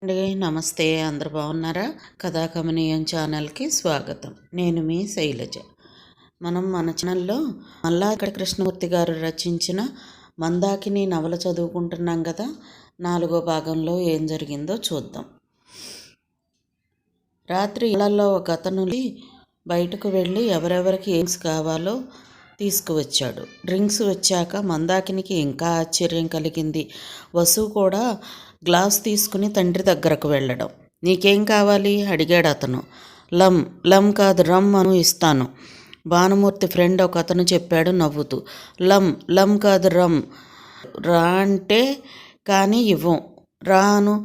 అండి నమస్తే, అందరు బాగున్నారా? కథాకమనీయం ఛానల్కి స్వాగతం. నేను మీ శైలజ. మన ఛానల్లో మల్లాది కృష్ణమూర్తి గారు రచించిన మందాకిని నవల చదువుకుంటున్నాం కదా. 4వ భాగంలో ఏం జరిగిందో చూద్దాం. రాత్రి ఇళ్లలో ఒక అతను బయటకు వెళ్ళి ఎవరెవరికి ఏం కావాలో తీసుకువచ్చాడు. డ్రింక్స్ వచ్చాక మందాకినికి ఇంకా ఆశ్చర్యం కలిగింది. వసు కూడా గ్లాస్ తీసుకుని తండ్రి దగ్గరకు వెళ్ళడం. నీకేం కావాలి అడిగాడు అతను. లం కాదు రమ్ అను ఇస్తాను. భానుమూర్తి ఫ్రెండ్ ఒక అతను చెప్పాడు నవ్వుతూ. లం కాదు రమ్. రా అంటే కానీ ఇవ్వం. రాను.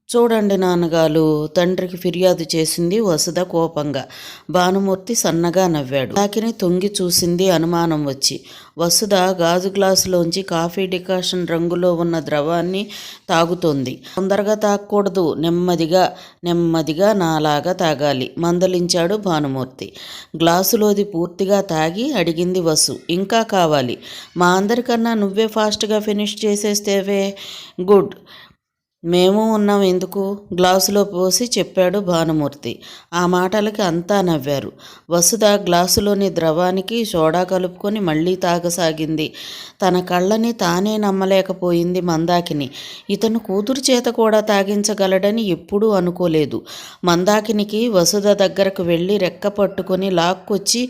చూడండి నాన్నగారు, తండ్రికి ఫిర్యాదు చేసింది వసుధ కోపంగా. భానుమూర్తి సన్నగా నవ్వాడు. తాకిని తొంగి చూసింది అనుమానం వచ్చి. వసుధ గాజు గ్లాసులోంచి కాఫీ డికాషన్ రంగులో ఉన్న ద్రవాన్ని తాగుతోంది. తొందరగా తాగకూడదు, నెమ్మదిగా నాలాగా తాగాలి మందలించాడు భానుమూర్తి. గ్లాసులోది పూర్తిగా తాగి అడిగింది వసు. ఇంకా కావాలి? మా అందరికన్నా నువ్వే ఫాస్ట్గా ఫినిష్ చేసేస్తేవే. గుడ్. మేము ఉన్నాం ఎందుకు? గ్లాసులో పోసి చెప్పాడు భానుమూర్తి. ఆ మాటలకి అంతా నవ్వారు. వసుధ గ్లాసులోని ద్రవానికి సోడా కలుపుకొని మళ్ళీ తాగసాగింది. తన కళ్ళని తానే నమ్మలేకపోయింది మందాకిని. ఇతను కూతురు చేత కూడా తాగించగలడని ఎప్పుడూ అనుకోలేదు. మందాకినికి వసుధ దగ్గరకు వెళ్ళి రెక్క పట్టుకొని లాక్కొచ్చి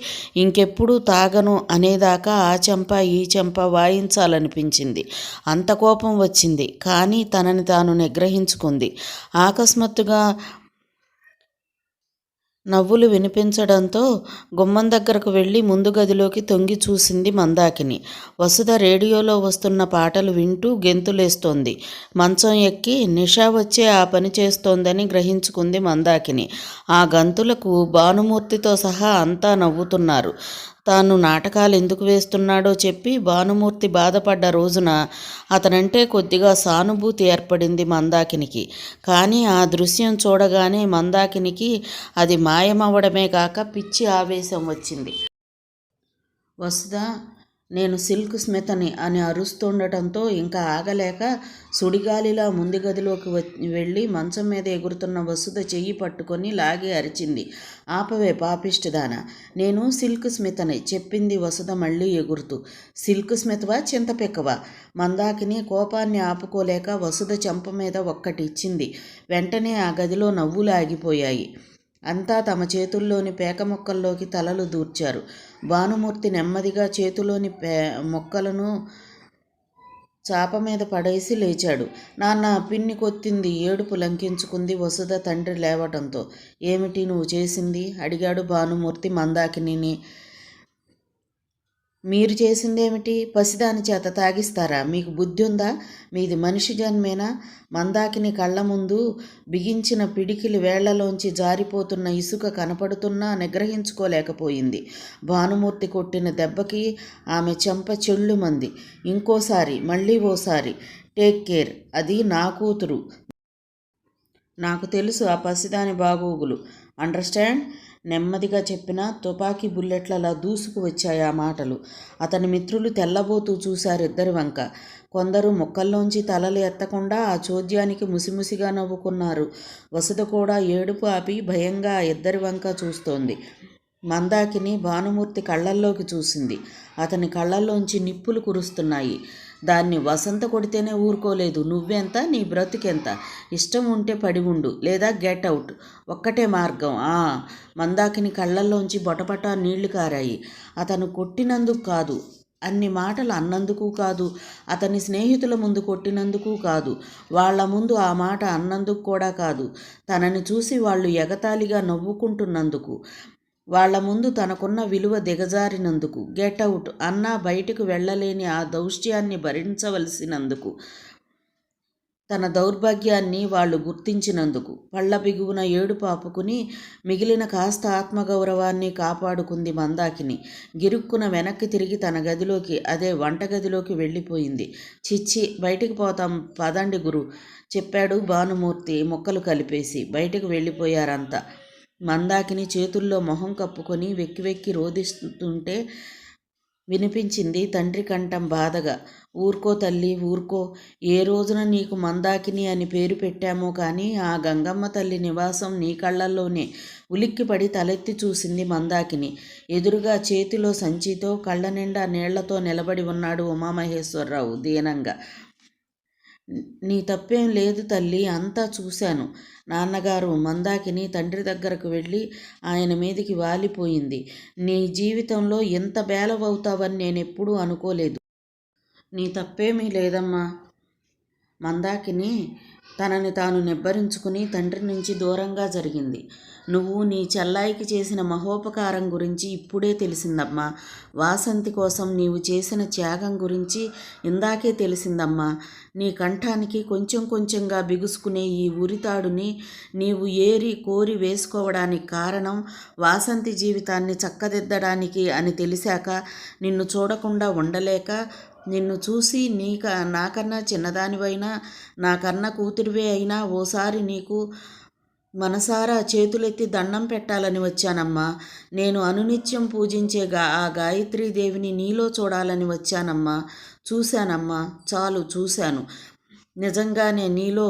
ఇంకెప్పుడు తాగను అనేదాకా ఆ చెంప ఈ చెంప వాయించాలనిపించింది. అంత కోపం వచ్చింది. కానీ తనని తాను నిగ్రహించుకుంది. అకస్మాత్తుగా నవ్వులు వినిపించడంతో గుమ్మం దగ్గరకు వెళ్ళి ముందు గదిలోకి తొంగి చూసింది మందాకిని. వసుధ రేడియోలో వస్తున్న పాటలు వింటూ గెంతులేస్తోంది. మంచం ఎక్కి నిషా వచ్చే ఆ పని చేస్తోందని గ్రహించుకుంది మందాకిని. ఆ గంతులకు భానుమూర్తితో సహా అంతా నవ్వుతున్నారు. తాను నాటకాలు ఎందుకు వేస్తున్నాడో చెప్పి భానుమూర్తి బాధపడ్డ రోజున అతనంటే కొద్దిగా సానుభూతి ఏర్పడింది మందాకినికి. కానీ ఆ దృశ్యం చూడగానే మందాకినికి అది మాయమవ్వడమే కాక పిచ్చి ఆవేశం వచ్చింది. వసుధ నేను సిల్క్ స్మితని అని అరుస్తుండటంతో ఇంకా ఆగలేక సుడిగాలిలా ముందు గదిలోకి వెళ్ళి మంచం మీద ఎగురుతున్న వసుధ చెయ్యి పట్టుకొని లాగి అరిచింది. ఆపవే పాపిష్టిదానా, నేను సిల్క్ స్మితని చెప్పింది వసుధ మళ్ళీ ఎగురుతూ. సిల్క్ స్మితవా చింతపెక్కవా? మందాకిని కోపాన్ని ఆపుకోలేక వసుధ చెంప మీద ఒక్కటి ఇచ్చింది. వెంటనే ఆ గదిలో నవ్వులు ఆగిపోయాయి. అంతా తమ చేతుల్లోని పేక మొక్కల్లోకి తలలు దూర్చారు. భానుమూర్తి నెమ్మదిగా చేతిలోని మొక్కలను చాప మీద పడేసి లేచాడు. నాన్న, పిన్ని కొత్తింది. ఏడుపు లంకించుకుంది వసుధ తండ్రి లేవటంతో. ఏమిటి నువ్వు చేసింది? అడిగాడు భానుమూర్తి మందాకిని. మీరు చేసిందేమిటి? పసిదాని చేత తాగిస్తారా? మీకు బుద్ధి ఉందా? మీది మనిషి జన్మేనా? మందాకిని కళ్ళ ముందు బిగించిన పిడికిలి వేళ్లలోంచి జారిపోతున్న ఇసుక కనపడుతున్నా నిగ్రహించుకోలేకపోయింది. భానుమూర్తి కొట్టిన దెబ్బకి ఆమె చెంప చెళ్ళుమంది. ఇంకోసారి, మళ్ళీ ఓసారి. టేక్ కేర్, అది నా కూతురు. నాకు తెలుసు ఆ పసిదాని బాగోగులు. అండర్స్టాండ్? నెమ్మదిగా చెప్పిన తుపాకీ బుల్లెట్లలా దూసుకు వచ్చాయి ఆ మాటలు. అతని మిత్రులు తెల్లబోతూ చూశారు ఇద్దరి వంక. కొందరు మొక్కల్లోంచి తలలు ఎత్తకుండా ఆ చోద్యానికి ముసిముసిగా నవ్వుకున్నారు. వసుధ కూడా ఏడుపు ఆపి భయంగా ఆ ఇద్దరి వంక చూస్తోంది. మందాకిని భానుమూర్తి కళ్ళల్లోకి చూసింది. అతని కళ్ళల్లోంచి నిప్పులు కురుస్తున్నాయి. దాన్ని వసంత కొడితేనే ఊరుకోలేదు. నువ్వెంత, నీ బ్రతుకెంత? ఇష్టం ఉంటే పడి ఉండు, లేదా గెట్ అవుట్. ఒక్కటే మార్గం. మందాకిని కళ్ళల్లోంచి బొటబట నీళ్లు కారాయి. అతను కొట్టినందుకు కాదు, అన్ని మాటలు అన్నందుకు కాదు, అతని స్నేహితుల ముందు కొట్టినందుకు కాదు, వాళ్ల ముందు ఆ మాట అన్నందుకు కూడా కాదు, తనని చూసి వాళ్ళు ఎగతాళిగా నవ్వుకుంటున్నందుకు, వాళ్ల ముందు తనకున్న విలువ దిగజారినందుకు, గెట్అవుట్ అన్నా బయటకు వెళ్ళలేని ఆ దౌష్ట్యాన్ని భరించవలసినందుకు, తన దౌర్భాగ్యాన్ని వాళ్ళు గుర్తించినందుకు. పళ్ళ బిగువున ఏడుపు ఆపుకుని మిగిలిన కాస్త ఆత్మగౌరవాన్ని కాపాడుకుంది మందాకిని. గిరుక్కున వెనక్కి తిరిగి తన గదిలోకి, అదే వంటగదిలోకి వెళ్ళిపోయింది. చిచ్చి, బయటికి పోతాం పదండి గురు, చెప్పాడు భానుమూర్తి మొక్కలు కలిపేసి. బయటకు వెళ్ళిపోయారంతా. మందాకిని చేతుల్లో మొహం కప్పుకొని వెక్కి వెక్కి రోదిస్తుంటే వినిపించింది తండ్రి కంఠం బాధగా. ఊర్కో తల్లి ఊర్కో. ఏ రోజున నీకు మందాకిని అని పేరు పెట్టామో కానీ ఆ గంగమ్మ తల్లి నివాసం నీ కళ్ళల్లోనే. ఉలిక్కిపడి తలెత్తి చూసింది మందాకిని. ఎదురుగా చేతిలో సంచితో కళ్ళ నిండా నీళ్లతో నిలబడి ఉన్నాడు ఉమామహేశ్వరరావు దీనంగా. నీ తప్పేం లేదు తల్లి, అంతా చూశాను. నాన్నగారు మందాకిని తండ్రి దగ్గరకు వెళ్ళి ఆయన మీదికి వాలిపోయింది. నీ జీవితంలో ఎంత బేలవవుతావని నేనెప్పుడూ అనుకోలేదు. నీ తప్పేమీ లేదమ్మా. మందాకిని తనని తాను నిబ్బరించుకుని తండ్రి నుంచి దూరంగా జరిగింది. నువ్వు నీ చెల్లాయికి చేసిన మహోపకారం గురించి ఇప్పుడే తెలిసిందమ్మా. వాసంతి కోసం నీవు చేసిన త్యాగం గురించి ఇందాకే తెలిసిందమ్మా. నీ కంఠానికి కొంచెం కొంచెంగా బిగుసుకునే ఈ ఉరితాడుని నీవు ఏరి కోరి వేసుకోవడానికి కారణం వాసంతి జీవితాన్ని చక్కదిద్దడానికి అని తెలిసాక నిన్ను చూడకుండా ఉండలేక, నిన్ను చూసి నాకన్నా చిన్నదానివైనా నాకన్నా కూతురివే అయినా ఓసారి నీకు మనసారా చేతులెత్తి దండం పెట్టాలని వచ్చానమ్మా. నేను అనునిత్యం పూజించే ఆ గాయత్రీదేవిని నీలో చూడాలని వచ్చానమ్మా. చూశానమ్మా, చాలు చూశాను. నిజంగానే నీలో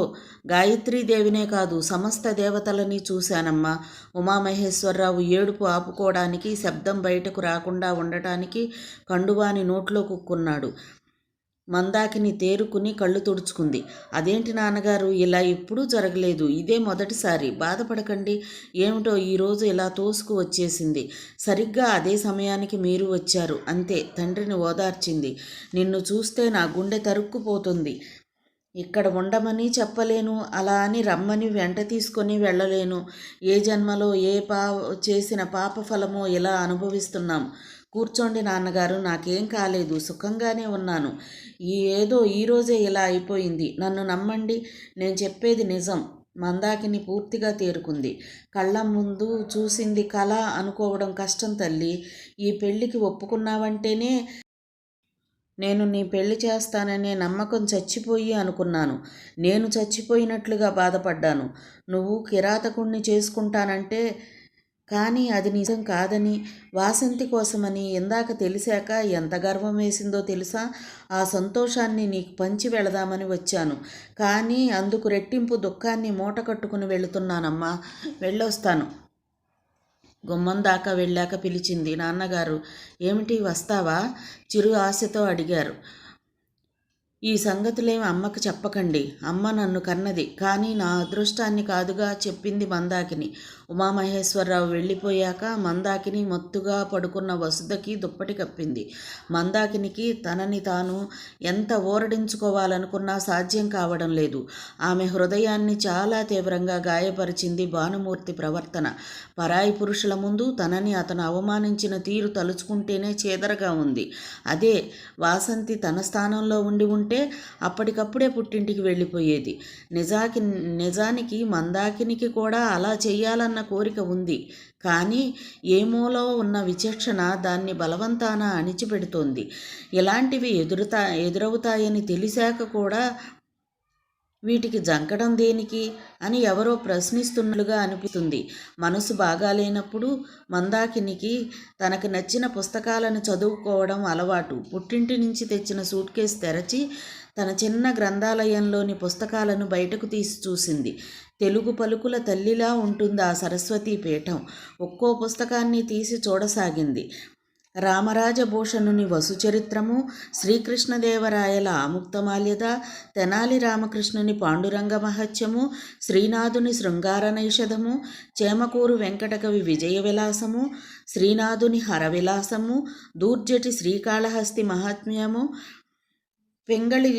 గాయత్రీదేవినే కాదు సమస్త దేవతలని చూశానమ్మా. ఉమామహేశ్వరరావు ఏడుపు ఆపుకోవడానికి, శబ్దం బయటకు రాకుండా ఉండటానికి కండువాని నోట్లో కుక్కున్నాడు. మందాకిని తేరుకుని కళ్ళు తుడుచుకుంది. అదేంటి నాన్నగారు, ఇలా ఎప్పుడూ జరగలేదు, ఇదే మొదటిసారి. బాధపడకండి. ఏమిటో ఈరోజు ఇలా తోసుకు వచ్చేసింది. సరిగ్గా అదే సమయానికి మీరు వచ్చారు అంతే. తండ్రిని ఓదార్చింది. నిన్ను చూస్తే నా గుండె తరుక్కుపోతుంది. ఇక్కడ ఉండమని చెప్పలేను, అలా అని రమ్మని వెంట తీసుకొని వెళ్ళలేను. ఏ జన్మలో చేసిన పాప ఫలమో ఇలా అనుభవిస్తున్నాం. కూర్చోండి నాన్నగారు, నాకేం కాలేదు, సుఖంగానే ఉన్నాను. ఏదో ఈరోజే ఇలా అయిపోయింది. నన్ను నమ్మండి, నేను చెప్పేది నిజం. మందాకిని పూర్తిగా తేరుకుంది. కళ్ళ ముందు చూసింది కళ అనుకోవడం కష్టం తల్లి. ఈ పెళ్ళికి ఒప్పుకున్నావంటేనే నేను నీ పెళ్లి చేస్తాననే నమ్మకం చచ్చిపోయి అనుకున్నాను. నేను చచ్చిపోయినట్లుగా బాధపడ్డాను. నువ్వు కిరాతకుణ్ణి చేసుకుంటానంటే, కానీ అది నిజం కాదని, వాసంతి కోసమని ఇందాక తెలిసాక ఎంత గర్వం వేసిందో తెలుసా? ఆ సంతోషాన్ని నీకు పంచి వెళదామని వచ్చాను. కానీ అందుకు రెట్టింపు దుఃఖాన్ని మూట కట్టుకుని వెళుతున్నానమ్మా. వెళ్ళొస్తాను. గుమ్మం దాకా వెళ్ళాక పిలిచింది. నాన్నగారు, ఏమిటి వస్తావా? చిరు ఆశతో అడిగారు. ఈ సంగతులేమి అమ్మకు చెప్పకండి. అమ్మ నన్ను కన్నది, కానీ నా అదృష్టాన్ని కాదుగా చెప్పింది మందాకిని. ఉమామహేశ్వరరావు వెళ్ళిపోయాక మందాకిని మత్తుగా పడుకున్న వసుధకి దుప్పటి కప్పింది. మందాకినికి తనని తాను ఎంత ఊరడించుకోవాలనుకున్నా సాధ్యం కావడం లేదు. ఆమె హృదయాన్ని చాలా తీవ్రంగా గాయపరిచింది భానుమూర్తి ప్రవర్తన. పరాయి పురుషుల ముందు తనని అతను అవమానించిన తీరు తలుచుకుంటేనే చేదరగా ఉంది. అదే వాసంతి తన స్థానంలో ఉంటే అప్పటికప్పుడే పుట్టింటికి వెళ్ళిపోయేది. నిజానికి మందాకినికి కూడా అలా చెయ్యాలన్న కోరిక ఉంది. కానీ ఏమోలో ఉన్న విచక్షణ దాన్ని బలవంతాన అణిచిపెడుతోంది. ఇలాంటివి ఎదురవుతాయని తెలిసాక కూడా వీటికి జంకడం దేనికి అని ఎవరో ప్రశ్నిస్తున్నట్లుగా అనిపిస్తుంది. మనసు బాగాలేనప్పుడు మందాకినికి తనకు నచ్చిన పుస్తకాలను చదువుకోవడం అలవాటు. పుట్టింటి నుంచి తెచ్చిన సూట్ కేసు తెరచి తన చిన్న గ్రంథాలయంలోని పుస్తకాలను బయటకు తీసి చూసింది. తెలుగు పలుకుల తల్లిలా ఉంటుంది ఆ సరస్వతీ పీఠం. ఒక్కో పుస్తకాన్ని తీసి చూడసాగింది. రామరాజభూషణుని వసుచరిత్రము, శ్రీకృష్ణదేవరాయల ఆముక్తమాల్యద, తెనాలి రామకృష్ణుని పాండురంగ మహత్యము, శ్రీనాథుని శృంగార నైషధము, చేమకూరు వెంకటకవి విజయ విలాసము, శ్రీనాథుని హరవిలాసము, దూర్జటి శ్రీకాళహస్తి మహాత్మ్యము, పింగళి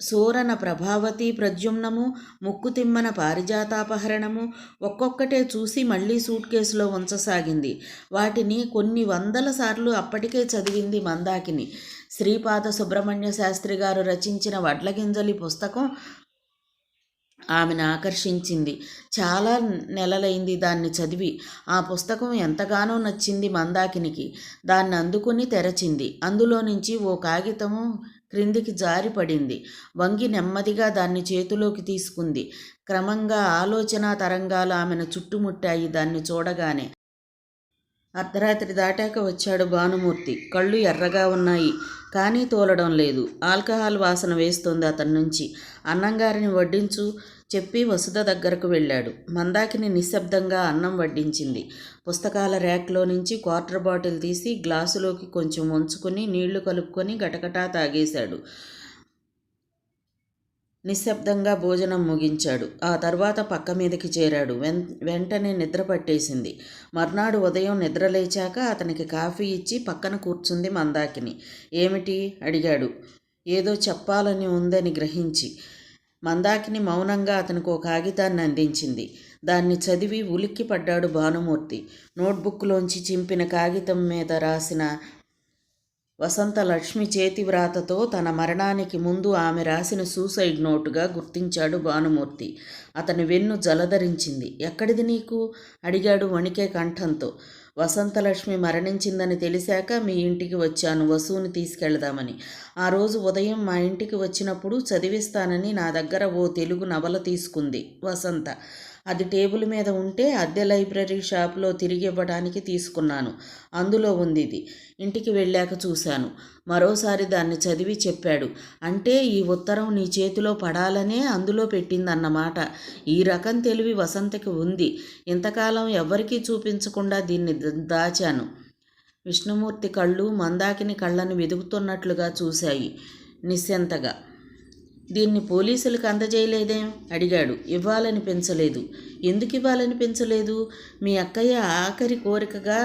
సోరన ప్రభావతి ప్రద్యుమ్నము, ముక్కుతిమ్మన పారిజాతాపహరణము ఒక్కొక్కటే చూసి మళ్ళీ సూట్ కేసులో ఉంచసాగింది. వాటిని కొన్ని వందల సార్లు అప్పటికే చదివింది మందాకిని. శ్రీపాద సుబ్రహ్మణ్య శాస్త్రి గారు రచించిన వడ్లగింజలి పుస్తకం ఆమెను ఆకర్షించింది. చాలా నెలలైంది దాన్ని చదివి. ఆ పుస్తకం ఎంతగానో నచ్చింది మందాకినికి. దాన్ని అందుకుని తెరచింది. అందులో నుంచి ఓ కాగితము క్రిందికి జారి పడింది. వంగి నెమ్మదిగా దాన్ని చేతిలోకి తీసుకుంది. క్రమంగా ఆలోచన తరంగాలు ఆమెను చుట్టుముట్టాయి దాన్ని చూడగానే. అర్ధరాత్రి దాటాక వచ్చాడు భానుమూర్తి. కళ్ళు ఎర్రగా ఉన్నాయి, కానీ తోలడం లేదు. ఆల్కహాల్ వాసన వేస్తోంది అతని నుంచి. అన్నంగారిని వడ్డించు చెప్పి వసుధ దగ్గరకు వెళ్ళాడు. మందాకిని నిశ్శబ్దంగా అన్నం వడ్డించింది. పుస్తకాల ర్యాక్లో నుంచి క్వార్టర్ బాటిల్ తీసి గ్లాసులోకి కొంచెం వంచుకొని నీళ్లు కలుపుకొని గటగటా తాగేశాడు. నిశ్శబ్దంగా భోజనం ముగించాడు. ఆ తర్వాత పక్క మీదకి చేరాడు. వెంటనే నిద్ర పట్టేసింది. మర్నాడు ఉదయం నిద్రలేచాక అతనికి కాఫీ ఇచ్చి పక్కన కూర్చుంది మందాకిని. ఏమిటి అడిగాడు, ఏదో చెప్పాలని ఉందని గ్రహించి. మందాకిని మౌనంగా అతనికి ఒక కాగితాన్ని అందించింది. దాన్ని చదివి ఉలిక్కి పడ్డాడు భానుమూర్తి. నోట్బుక్లోంచి చింపిన కాగితం మీద రాసిన వసంత లక్ష్మి చేతివ్రాతతో తన మరణానికి ముందు ఆమె రాసిన సూసైడ్ నోటుగా గుర్తించాడు భానుమూర్తి. అతని వెన్ను జలధరించింది. ఎక్కడిది నీకు అడిగాడు వణికే కంఠంతో. వసంతలక్ష్మి మరణించిందని తెలిసాక మీ ఇంటికి వచ్చాను వసుని తీసుకెళ్దామని. ఆ రోజు ఉదయం మా ఇంటికి వచ్చినప్పుడు చదివిస్తానని నా దగ్గర ఓ తెలుగు నవల తీసుకుంది వసంత. అది టేబుల్ మీద ఉంటే అద్దె లైబ్రరీ షాప్లో తిరిగి ఇవ్వడానికి తీసుకున్నాను. అందులో ఉంది ఇది. ఇంటికి వెళ్ళాక చూశాను. మరోసారి దాన్ని చదివి చెప్పాడు. అంటే ఈ ఉత్తరం నీ చేతిలో పడాలనే అందులో పెట్టిందన్నమాట. ఈ రకం తెలివి వసంతకి ఉంది. ఇంతకాలం ఎవ్వరికీ చూపించకుండా దీన్ని దాచాను. విష్ణుమూర్తి కళ్ళు మందాకిని కళ్ళను వెదుగుతున్నట్లుగా చూశాయి నిశ్శంతగా. దీన్ని పోలీసులకు అందజేయలేదేం అడిగాడు. ఇవ్వాలనిపించలేదు. ఎందుకు ఇవ్వాలనిపించలేదు? మీ అక్కయ్య ఆఖరి కోరికగా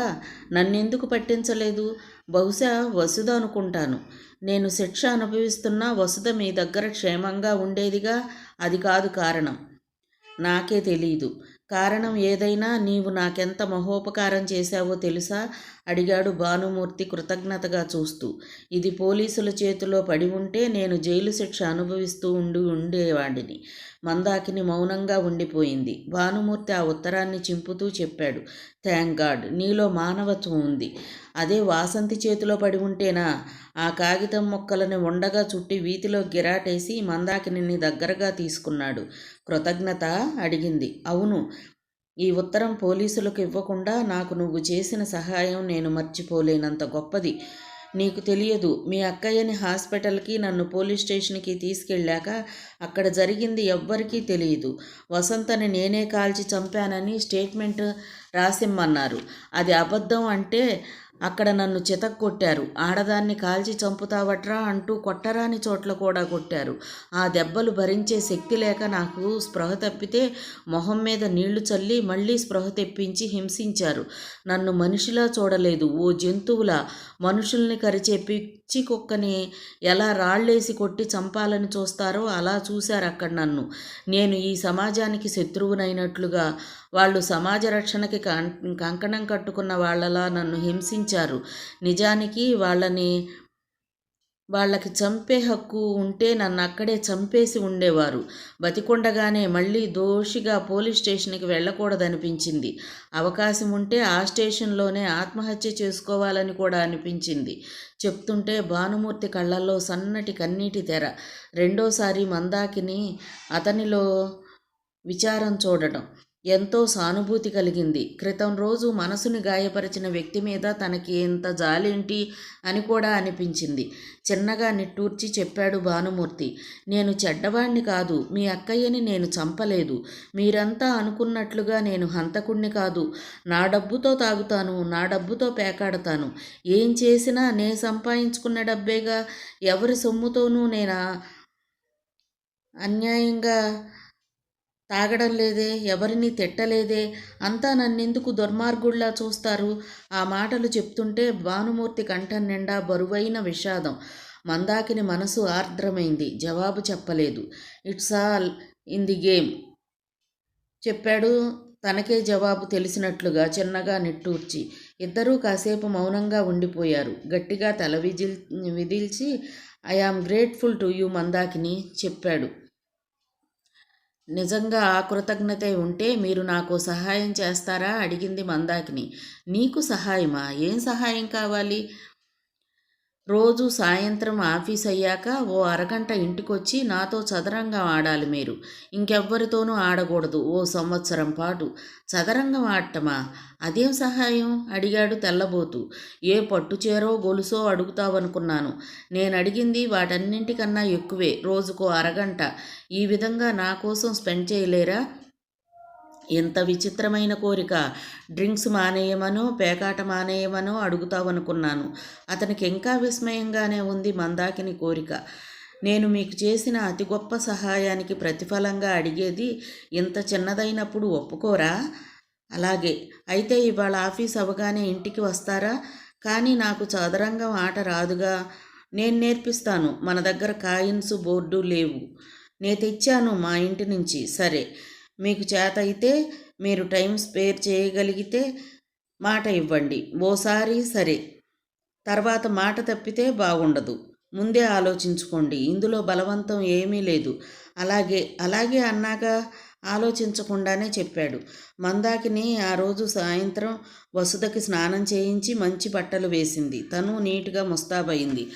నన్నెందుకు పట్టించలేదు? బహుశా వసుధ అనుకుంటాను. నేను శిక్ష అనుభవిస్తున్నా వసుధ మీ దగ్గర క్షేమంగా ఉండేదిగా. అది కాదు కారణం. నాకే తెలీదు. కారణం ఏదైనా నీవు నాకెంత మహోపకారం చేశావో తెలుసా అడిగాడు భానుమూర్తి కృతజ్ఞతగా చూస్తూ. ఇది పోలీసుల చేతిలో పడి ఉంటే నేను జైలు శిక్ష అనుభవిస్తూ ఉండేవాడిని. మందాకిని మౌనంగా ఉండిపోయింది. భానుమూర్తి ఆ ఉత్తరాన్ని చింపుతూ చెప్పాడు. థ్యాంక్ గాడ్, నీలో మానవత్వం ఉంది. అదే వాసంతి చేతిలో పడి ఉంటేనా? ఆ కాగితం మొక్కలని ఉండగా చుట్టి వీధిలో గిరాటేసి మందాకిని దగ్గరగా తీసుకున్నాడు. కృతజ్ఞత అడిగింది. అవును, ఈ ఉత్తరం పోలీసులకు ఇవ్వకుండా నాకు నువ్వు చేసిన సహాయం నేను మర్చిపోలేనంత గొప్పది. నీకు తెలియదు, మీ అక్కయ్యని హాస్పిటల్కి నన్ను పోలీస్ స్టేషన్కి తీసుకెళ్ళాక అక్కడ జరిగింది ఎవ్వరికీ తెలియదు. వసంతని నేనే కాల్చి చంపానని స్టేట్మెంట్ రాసిమ్మన్నారు. అది అబద్ధం అంటే అక్కడ నన్ను చితక్కొట్టారు. ఆడదాన్ని కాల్చి చంపుతావట్రా అంటూ కొట్టరాని చోట్ల కూడా కొట్టారు. ఆ దెబ్బలు భరించే శక్తి లేక నాకు స్పృహ తప్పితే మొహం మీద నీళ్లు చల్లి మళ్ళీ స్పృహ తెప్పించి హింసించారు. నన్ను మనిషిలా చూడలేదు, ఓ జంతువులా. మనుషుల్ని కరిచే పిచ్చి కుక్కని ఎలా రాళ్ళేసి కొట్టి చంపాలని చూస్తారో అలా చూశారు అక్కడ నన్ను. నేను ఈ సమాజానికి శత్రువునైనట్లుగా, వాళ్ళు సమాజ రక్షణకి కంకణం కట్టుకున్న వాళ్ళలా నన్ను హింసించారు. నిజానికి వాళ్ళకి చంపే హక్కు ఉంటే నన్ను అక్కడే చంపేసి ఉండేవారు. బతికొండగానే మళ్ళీ దోషిగా పోలీస్ స్టేషన్కి వెళ్ళకూడదనిపించింది. అవకాశం ఉంటే ఆ స్టేషన్లోనే ఆత్మహత్య చేసుకోవాలని కూడా అనిపించింది. చెప్తుంటే భానుమూర్తి కళ్ళల్లో సన్నటి కన్నీటి తెర. రెండోసారి మందాకిని అతనిలో విచారం చూడటం ఎంతో సానుభూతి కలిగింది. క్రితం రోజు మనసుని గాయపరిచిన వ్యక్తి మీద తనకి ఎంత జాలేంటి అని కూడా అనిపించింది. చిన్నగా నిట్టూర్చి చెప్పాడు భానుమూర్తి. నేను చెడ్డవాణ్ణి కాదు. మీ అక్కయ్యని నేను చంపలేదు. మీరంతా అనుకున్నట్లుగా నేను హంతకుణ్ణి కాదు. నా డబ్బుతో తాగుతాను, నా డబ్బుతో పేకాడతాను. ఏం చేసినా నే సంపాదించుకున్న డబ్బేగా. ఎవరి సొమ్ముతోనూ నేను అన్యాయంగా తాగడం లేదే, ఎవరిని తిట్టలేదే. అంతా నన్నెందుకు దుర్మార్గుళ్లా చూస్తారు? ఆ మాటలు చెప్తుంటే భానుమూర్తి కంఠం నిండా బరువైన విషాదం. మందాకిని మనసు ఆర్ద్రమైంది. జవాబు చెప్పలేదు. It's all in the game చెప్పాడు తనకే జవాబు తెలిసినట్లుగా చిన్నగా నిట్టూర్చి. ఇద్దరూ కాసేపు మౌనంగా ఉండిపోయారు. గట్టిగా తల విదిల్చి I am grateful to you Mandakini చెప్పాడు. నిజంగా ఆ కృతజ్ఞతే ఉంటే మీరు నాకు సహాయం చేస్తారా అడిగింది మందాకిని. నీకు సహాయమా? ఏం సహాయం కావాలి? రోజు సాయంత్రం ఆఫీస్ అయ్యాక ఓ అరగంట ఇంటికొచ్చి నాతో చదరంగం ఆడాలి మీరు. ఇంకెవ్వరితోనూ ఆడకూడదు ఓ సంవత్సరం పాటు. చదరంగం ఆడటమా? అదేం సహాయం? అడిగాడు తెల్లబోతూ. ఏ పట్టుచీరో గొలుసో అడుగుతావనుకున్నాను. నేనడిగింది వాటన్నింటికన్నా ఎక్కువే. రోజుకో అరగంట ఈ విధంగా నా కోసం స్పెండ్ చేయలేరా? ఎంత విచిత్రమైన కోరిక! డ్రింక్స్ మానేయమనో పేకాట మానేయమనో అడుగుతావనుకున్నాను. అతనికి ఇంకా విస్మయంగానే ఉంది మందాకిని కోరిక. నేను మీకు చేసిన అతి గొప్ప సహాయానికి ప్రతిఫలంగా అడిగేది ఇంత చిన్నదైనప్పుడు ఒప్పుకోరా? అలాగే. అయితే ఇవాళ ఆఫీస్ అవగానే ఇంటికి వస్తారా? కానీ నాకు చదరంగం ఆట రాదుగా. నేను నేర్పిస్తాను. మన దగ్గర కాయిన్స్ బోర్డు లేవు. నే తెచ్చాను మా ఇంటి నుంచి. సరే, మీకు చేత అయితే, మీరు టైం స్పేర్ చేయగలిగితే మాట ఇవ్వండి. ఓసారి సరే, తర్వాత మాట తప్పితే బాగుండదు. ముందే ఆలోచించుకోండి. ఇందులో బలవంతం ఏమీ లేదు. అలాగే అలాగే అన్నాక ఆలోచించకుండానే చెప్పాడు. మందాకిని ఆ రోజు సాయంత్రం వసుధకి స్నానం చేయించి మంచి బట్టలు వేసింది. తను నీట్గా ముస్తాబయింది.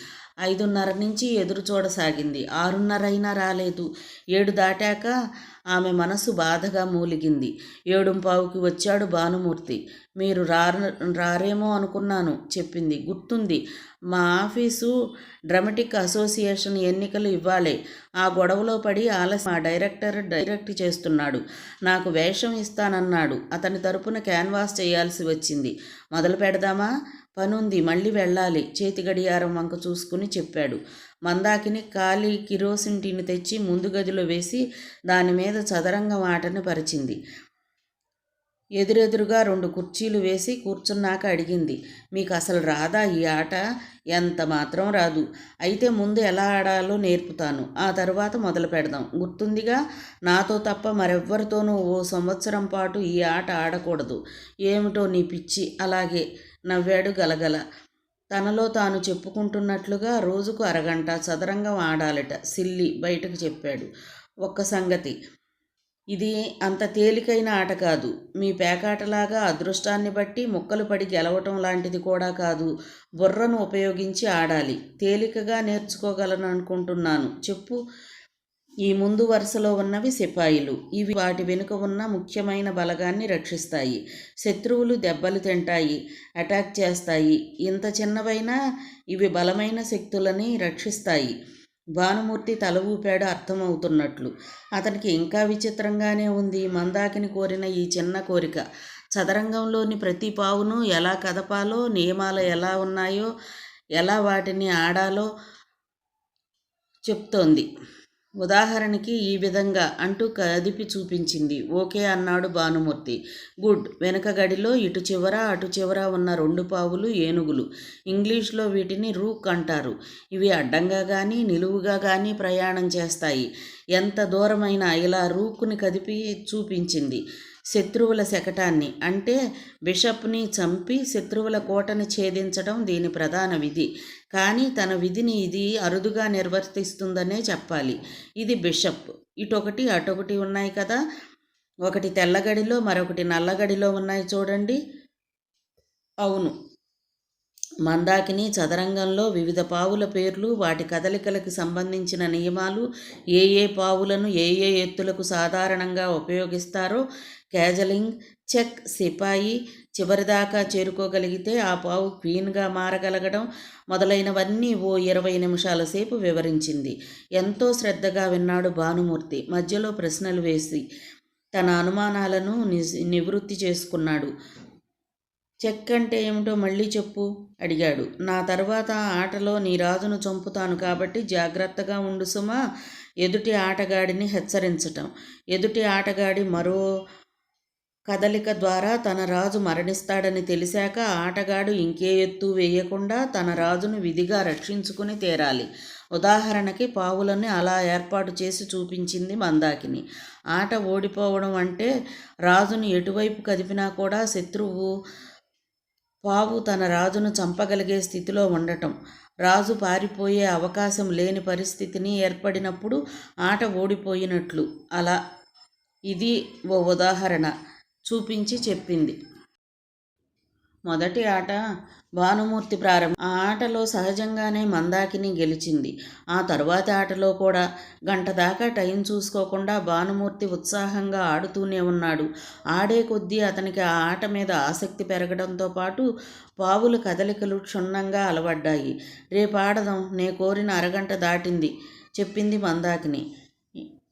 5:30 నుంచి ఎదురు చూడసాగింది. 6:30 అయినా రాలేదు. 7 దాటాక ఆమె మనసు బాధగా మూలిగింది. 7:15కి వచ్చాడు భానుమూర్తి. మీరు రారేమో అనుకున్నాను చెప్పింది. గుర్తుంది, మా ఆఫీసు డ్రమటిక్ అసోసియేషన్ ఎన్నికలు ఇవ్వాలే. ఆ గొడవలో పడి ఆలస్యం. మా డైరెక్ట్ చేస్తున్నాడు. నాకు వేషం ఇస్తానన్నాడు. అతని తరపున క్యాన్వాస్ చేయాల్సి వచ్చింది. మొదలు పెడదామా? పనుంది, మళ్ళీ వెళ్ళాలి. చేతి గడియారం వంక చూసుకుని చెప్పాడు. మందాకిని ఖాళీ కిరోసిన్ టిన్ తెచ్చి ముందు గదిలో వేసి దానిమీద చదరంగం ఆటను పరిచింది. ఎదురెదురుగా 2 కుర్చీలు వేసి కూర్చున్నాక అడిగింది. మీకు అసలు రాదా ఈ ఆట? ఎంత మాత్రం రాదు. అయితే ముందు ఎలా ఆడాలో నేర్పుతాను. ఆ తర్వాత మొదలు పెడదాం. గుర్తుందిగా, నాతో తప్ప మరెవ్వరితోనూ ఓ సంవత్సరం పాటు ఈ ఆట ఆడకూడదు. ఏమిటో నీ పిచ్చి. అలాగే, నవ్వాడు గలగల. తనలో తాను చెప్పుకుంటున్నట్లుగా రోజుకు అరగంట చదరంగం ఆడాలట. సిల్లి బయటకు చెప్పాడు. ఒక్క సంగతి, ఇది అంత తేలికైన ఆట కాదు. మీ పేకాటలాగా అదృష్టాన్ని బట్టి ముక్కలు పడి గెలవటం లాంటిది కూడా కాదు. బుర్రను ఉపయోగించి ఆడాలి. తేలికగా నేర్చుకోగలను అనుకుంటున్నాను. చెప్పు. ఈ ముందు వరుసలో ఉన్నవి సిపాయిలు. ఇవి వాటి వెనుక ఉన్న ముఖ్యమైన బలగాన్ని రక్షిస్తాయి. శత్రువులు దెబ్బలు తింటాయి, అటాక్ చేస్తాయి. ఇంత చిన్నవైనా ఇవి బలమైన శక్తులని రక్షిస్తాయి. భానుమూర్తి తల ఊపాడు అర్థమవుతున్నట్లు. అతనికి ఇంకా విచిత్రంగానే ఉంది మందాకిని కోరిన ఈ చిన్న కోరిక. చదరంగంలోని ప్రతి పావును ఎలా కదపాలో, నియమాలు ఎలా ఉన్నాయో, ఎలా వాటిని ఆడాలో చెప్తోంది. ఉదాహరణకి ఈ విధంగా అంటూ కదిపి చూపించింది. ఓకే అన్నాడు భానుమూర్తి. గుడ్. వెనక గడిలో ఇటు చివర అటు చివర ఉన్న 2 పావులు ఏనుగులు. ఇంగ్లీష్లో వీటిని రూక్ అంటారు. ఇవి అడ్డంగా కానీ నిలువుగా కానీ ప్రయాణం చేస్తాయి. ఎంత దూరమైనా. ఇలా రూకుని కదిపి చూపించింది. శత్రువుల శకటాన్ని, అంటే బిషప్ని చంపి శత్రువుల కోటని ఛేదించడం దీని ప్రధాన విధి. కానీ తన విధిని ఇది అరుదుగా నిర్వర్తిస్తుందనే చెప్పాలి. ఇది బిషప్. ఇటొకటి అటొకటి ఉన్నాయి కదా. ఒకటి తెల్లగడిలో మరొకటి నల్లగడిలో ఉన్నాయి చూడండి. అవును. మందాకిని చదరంగంలో వివిధ పావుల పేర్లు, వాటి కదలికలకు సంబంధించిన నియమాలు, ఏ ఏ పావులను ఏ ఏ ఎత్తులకు సాధారణంగా ఉపయోగిస్తారో, క్యాజలింగ్, చెక్, సిపాయి, చివరిదాకా చేరుకోగలిగితే ఆ పావు క్వీన్గా మారగలగడం మొదలైనవన్నీ ఓ 20 నిమిషాల సేపు వివరించింది. ఎంతో శ్రద్ధగా విన్నాడు భానుమూర్తి. మధ్యలో ప్రశ్నలు వేసి తన అనుమానాలను నివృత్తి చేసుకున్నాడు. చెక్ అంటే ఏమిటో మళ్ళీ చెప్పు అడిగాడు. నా తర్వాత ఆటలో నీ రాజును చంపుతాను కాబట్టి జాగ్రత్తగా ఉండు సుమా. ఎదుటి ఆటగాడిని హెచ్చరించటం. ఎదుటి ఆటగాడి మరో కదలిక ద్వారా తన రాజు మరణిస్తాడని తెలిసాక ఆటగాడు ఇంకే ఎత్తు వేయకుండా తన రాజును విధిగా రక్షించుకుని తీరాలి. ఉదాహరణకి పావులని అలా ఏర్పాటు చేసి చూపించింది మందాకిని. ఆట ఓడిపోవడం అంటే రాజును ఎటువైపు కదిపినా కూడా శత్రువు పావు తన రాజును చంపగలిగే స్థితిలో ఉండటం. రాజు పారిపోయే అవకాశం లేని పరిస్థితిని ఏర్పడినప్పుడు ఆట ఓడిపోయినట్లు. అలా ఇది ఓ ఉదాహరణ చూపించి చెప్పింది. మొదటి ఆట భానుమూర్తి ఆ ఆటలో సహజంగానే మందాకిని గెలిచింది. ఆ తరువాతి ఆటలో కూడా గంట దాకా టైం చూసుకోకుండా భానుమూర్తి ఉత్సాహంగా ఆడుతూనే ఉన్నాడు. ఆడే కొద్దీ అతనికి ఆ ఆట మీద ఆసక్తి పెరగడంతో పాటు పావుల కదలికలు క్షుణ్ణంగా అలవడ్డాయి. రేపు ఆడదాం, నే కోరిన అరగంట దాటింది చెప్పింది Mandakini.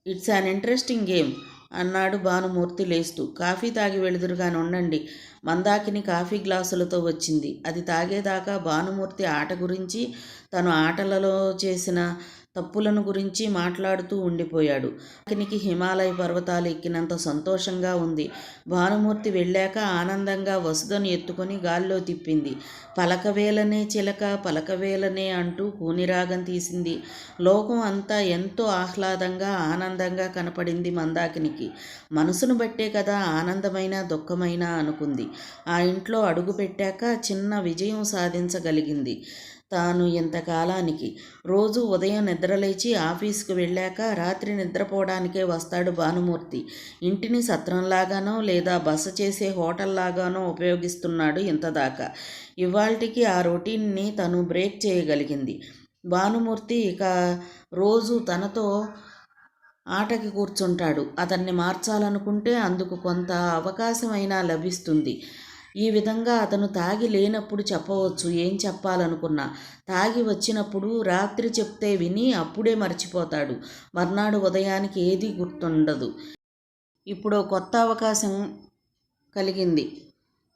It's an interesting game అన్నాడు భానుమూర్తి లేస్తూ. కాఫీ తాగి వెళుదురుగాని ఉండండి. మందాకిని కాఫీ గ్లాసులతో వచ్చింది. అది తాగేదాకా భానుమూర్తి ఆట గురించి, తను ఆటలలో చేసిన తప్పులను గురించి మాట్లాడుతూ ఉండిపోయాడు. అతనికి హిమాలయ పర్వతాలు ఎక్కినంత సంతోషంగా ఉంది. భానుమూర్తి వెళ్ళాక ఆనందంగా వసుధను ఎత్తుకొని గాల్లో తిప్పింది. పలకవేలనే చిలక పలకవేలనే అంటూ కూనిరాగం తీసింది. లోకం అంతా ఎంతో ఆహ్లాదంగా ఆనందంగా కనపడింది మందాకినికి. మనసును బట్టే కదా ఆనందమైన దుఃఖమైన అనుకుంది. ఆ ఇంట్లో అడుగు పెట్టాక చిన్న విజయం సాధించగలిగింది. తాను ఇంతకాలానికి రోజు ఉదయం నిద్రలేచి ఆఫీసుకు వెళ్ళాక రాత్రి నిద్రపోవడానికే వస్తాడు భానుమూర్తి. ఇంటిని సత్రంలాగానో లేదా బస చేసే హోటల్లాగానో ఉపయోగిస్తున్నాడు ఇంతదాకా. ఇవాల్టికి ఆ రొటీన్ని తను బ్రేక్ చేయగలిగింది. భానుమూర్తి ఇక రోజు తనతో ఆటకి కూర్చుంటాడు. అతన్ని మార్చాలనుకుంటే అందుకు కొంత అవకాశమైనా లభిస్తుంది. ఈ విధంగా అతను తాగి లేనప్పుడు చెప్పవచ్చు ఏం చెప్పాలనుకున్నా. తాగి వచ్చినప్పుడు రాత్రి చెప్తే విని అప్పుడే మర్చిపోతాడు. మర్నాడు ఉదయానికి ఏదీ గుర్తుండదు. ఇప్పుడు కొత్త అవకాశం కలిగింది.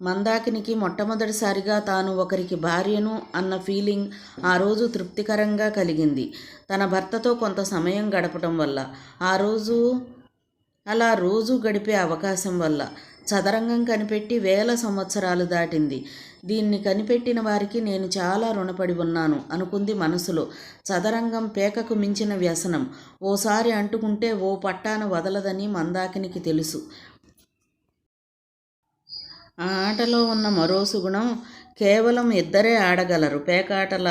మందాకినికి మొట్టమొదటిసారిగా తాను ఒకరికి భార్యను అన్న ఫీలింగ్ ఆ రోజు తృప్తికరంగా కలిగింది. తన భర్తతో కొంత సమయం గడపడం వల్ల, అలా రోజు గడిపే అవకాశం వల్ల. చదరంగం కనిపెట్టి వేల సంవత్సరాలు దాటింది. దీన్ని కనిపెట్టిన వారికి నేను చాలా రుణపడి ఉన్నాను అనుకుంది మనసులో. చదరంగం పేకకు మించిన వ్యసనం. ఓసారి అంటుకుంటే ఓ పట్టాన వదలదని మందాకినికి తెలుసు. ఆ ఆటలో ఉన్న మరో సుగుణం, కేవలం ఇద్దరే ఆడగలరు. పేకాటల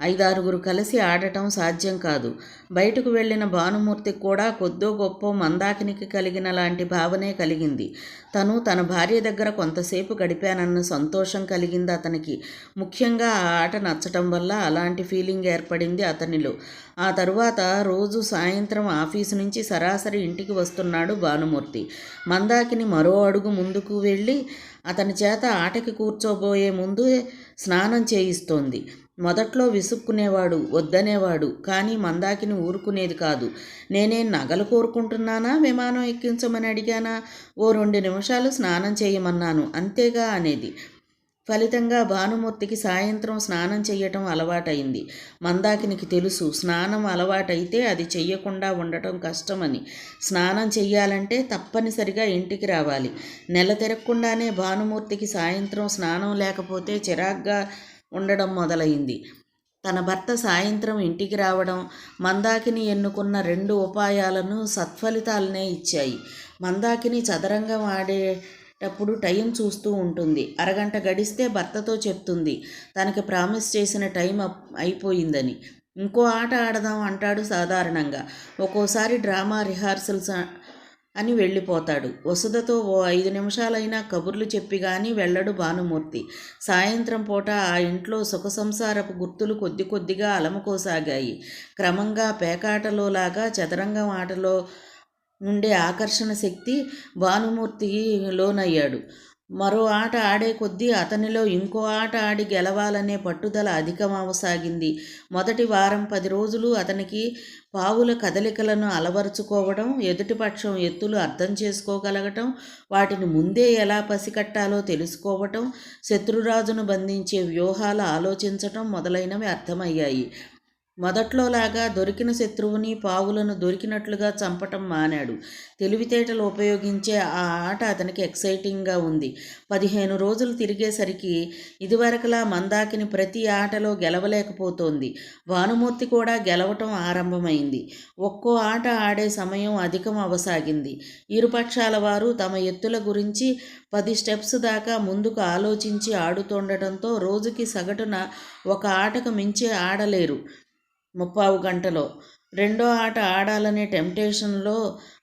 5-6 కలిసి ఆడటం సాధ్యం కాదు. బయటకు వెళ్ళిన భానుమూర్తికి కూడా కొద్దో గొప్పో మందాకినికి కలిగిన లాంటి భావనే కలిగింది. తన భార్య దగ్గర కొంతసేపు గడిపానన్న సంతోషం కలిగింది అతనికి. ముఖ్యంగా ఆ ఆట నచ్చటం వల్ల అలాంటి ఫీలింగ్ ఏర్పడింది అతనిలో. ఆ తరువాత రోజు సాయంత్రం ఆఫీసు నుంచి సరాసరి ఇంటికి వస్తున్నాడు భానుమూర్తి. మందాకిని మరో అడుగు ముందుకు వెళ్ళి అతని చేత ఆటకి కూర్చోబోయే ముందు స్నానం చేయిస్తోంది. మొదట్లో విసుక్కునేవాడు, వద్దనేవాడు. కానీ మందాకిని ఊరుకునేది కాదు. నేనేం నగలు కోరుకుంటున్నానా, విమానం ఎక్కించమని అడిగానా? ఓ 2 నిమిషాలు స్నానం చేయమన్నాను అంతేగా అనేది. ఫలితంగా భానుమూర్తికి సాయంత్రం స్నానం చెయ్యటం అలవాటైంది. మందాకినికి తెలుసు, స్నానం అలవాటైతే అది చెయ్యకుండా ఉండటం కష్టమని. స్నానం చెయ్యాలంటే తప్పనిసరిగా ఇంటికి రావాలి. నెల తిరగకుండానే భానుమూర్తికి సాయంత్రం స్నానం లేకపోతే చిరాగ్గా ఉండడం మొదలైంది. తన భర్త సాయంత్రం ఇంటికి రావడం, మందాకిని ఎన్నుకున్న 2 ఉపాయాలను సత్ఫలితాలనే ఇచ్చాయి. మందాకిని చదరంగం ఆడేటప్పుడు టైం చూస్తూ ఉంటుంది. అరగంట గడిస్తే భర్తతో చెప్తుంది తనకి ప్రామిస్ చేసిన టైం అయిపోయిందని. ఇంకో ఆట ఆడదాం అంటాడు సాధారణంగా. ఒక్కోసారి డ్రామా రిహార్సల్స్ అని వెళ్ళిపోతాడు. వసుధతో ఓ 5 నిమిషాలైనా కబుర్లు చెప్పి గాని వెళ్ళడు భానుమూర్తి. సాయంత్రం పూట ఆ ఇంట్లో సుఖ సంసారపు గుర్తులు కొద్ది కొద్దిగా అలముకోసాగాయి. క్రమంగా పేకాటలోలాగా చదరంగం ఆటలో నుండే ఆకర్షణ శక్తి భానుమూర్తికి లోనయ్యాడు. మరో ఆట ఆడే కొద్దీ అతనిలో ఇంకో ఆట ఆడి గెలవాలనే పట్టుదల అధికమవసాగింది. మొదటి వారం 10 రోజులు అతనికి పావుల కదలికలను అలవరుచుకోవడం, ఎదుటిపక్షం ఎత్తులు అర్థం చేసుకోగలగటం, వాటిని ముందే ఎలా పసికట్టాలో తెలుసుకోవటం, శత్రురాజును బంధించే వ్యూహాలు ఆలోచించటం మొదలైనవి అర్థమయ్యాయి. మొదట్లోలాగా దొరికిన శత్రువుని, పావులను దొరికినట్లుగా చంపటం మానాడు. తెలివితేటలు ఉపయోగించే ఆ ఆట అతనికి ఎక్సైటింగ్గా ఉంది. 15 రోజులు తిరిగేసరికి ఇదివరకలా మందాకిని ప్రతి ఆటలో గెలవలేకపోతోంది. భానుమూర్తి కూడా గెలవటం ఆరంభమైంది. ఒక్కో ఆట ఆడే సమయం అధికం అవసాగింది. ఇరుపక్షాల వారు తమ ఎత్తుల గురించి 10 స్టెప్స్ దాకా ముందుకు ఆలోచించి ఆడుతుండటంతో రోజుకి సగటున ఒక ఆటకు మించి ఆడలేరు 30 గంటలో. రెండో ఆట ఆడాలనే టెంప్టేషన్లో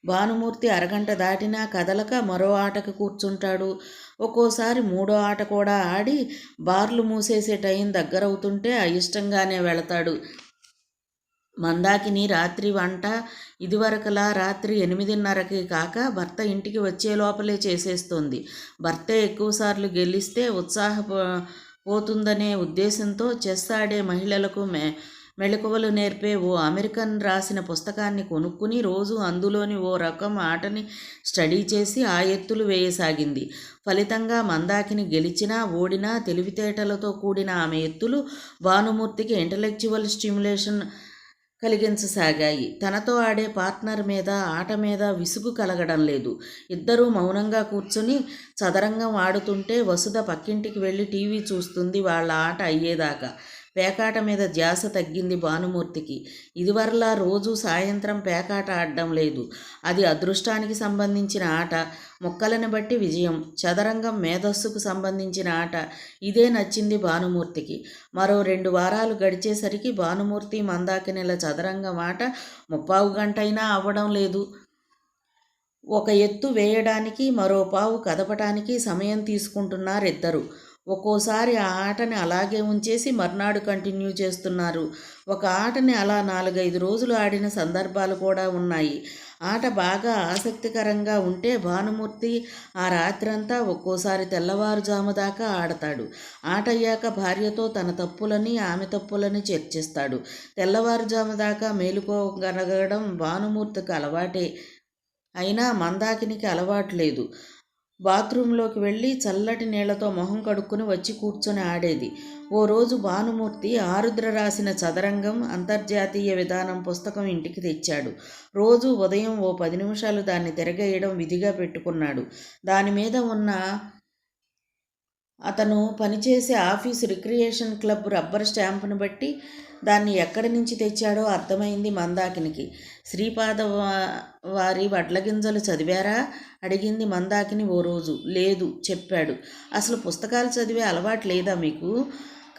భానుమూర్తి అరగంట దాటినా కదలక మరో ఆటకు కూర్చుంటాడు. ఒక్కోసారి మూడో ఆట కూడా ఆడి బార్లు మూసేసే టైం దగ్గరవుతుంటే అయిష్టంగానే వెళతాడు. మందాకిని రాత్రి వంట ఇదివరకలా రాత్రి 8:30కి కాక భర్త ఇంటికి వచ్చే లోపలే చేసేస్తోంది. భర్తే ఎక్కువసార్లు గెలిస్తే పోతుందనే ఉద్దేశంతో చెస్ ఆడే మహిళలకు మెళకువలు నేర్పే ఓ అమెరికన్ రాసిన పుస్తకాన్ని కొనుక్కుని రోజు అందులోని ఓ రకం ఆటని స్టడీ చేసి ఆ ఎత్తులు వేయసాగింది. ఫలితంగా మందాకిని గెలిచినా ఓడినా తెలివితేటలతో కూడిన ఆమె ఎత్తులు భానుమూర్తికి ఇంటలెక్చువల్ స్టిమ్యులేషన్ కలిగించసాగాయి. తనతో ఆడే పార్ట్నర్ మీద ఆట మీద విసుగు కలగడం లేదు. ఇద్దరూ మౌనంగా కూర్చుని చదరంగం ఆడుతుంటే వసుధ పక్కింటికి వెళ్ళి టీవీ చూస్తుంది వాళ్ళ ఆట అయ్యేదాకా. పేకాట మీద ధ్యాస తగ్గింది భానుమూర్తికి. ఇదివరలా రోజు సాయంత్రం పేకాట ఆడడం లేదు. అది అదృష్టానికి సంబంధించిన ఆట, మొక్కలను బట్టి విజయం. చదరంగం మేధస్సుకు సంబంధించిన ఆట. ఇదే నచ్చింది భానుమూర్తికి. మరో 2 వారాలు గడిచేసరికి భానుమూర్తి మందాకినిల చదరంగం ఆట 3/4 గంటైనా అవ్వడం లేదు. ఒక ఎత్తు వేయడానికి మరో పావు కదపటానికి సమయం తీసుకుంటున్నారిద్దరు. ఒక్కోసారి ఆ ఆటని అలాగే ఉంచేసి మర్నాడు కంటిన్యూ చేస్తున్నారు. ఒక ఆటని అలా 4-5 రోజులు ఆడిన సందర్భాలు కూడా ఉన్నాయి. ఆట బాగా ఆసక్తికరంగా ఉంటే భానుమూర్తి ఆ రాత్రంతా ఒక్కోసారి తెల్లవారుజాము దాకా ఆడతాడు. ఆట అయ్యాక భార్యతో తన తప్పులని ఆమె తప్పులని చర్చిస్తాడు. తెల్లవారుజాము దాకా మేలుకోగలగడం భానుమూర్తికి అలవాటే. అయినా మందాకినికి అలవాటు లేదు. బాత్రూంలోకి వెళ్ళి చల్లటి నీళ్లతో మొహం కడుక్కుని వచ్చి కూర్చొని ఆడేది. ఓ రోజు భానుమూర్తి ఆరుద్ర రాసిన చదరంగం అంతర్జాతీయ విధానం పుస్తకం ఇంటికి తెచ్చాడు. రోజు ఉదయం ఓ 10 నిమిషాలు దాన్ని తిరగేయడం విధిగా పెట్టుకున్నాడు. దానిమీద ఉన్న అతను పనిచేసే ఆఫీసు రిక్రియేషన్ క్లబ్ రబ్బర్ స్టాంపును బట్టి దాన్ని ఎక్కడి నుంచి తెచ్చాడో అర్థమైంది మందాకినికి. శ్రీపాద వారి వడ్లగింజలు చదివారా? అడిగింది మందాకిని ఓ రోజు. లేదు చెప్పాడు. అసలు పుస్తకాలు చదివే అలవాటు లేదా మీకు?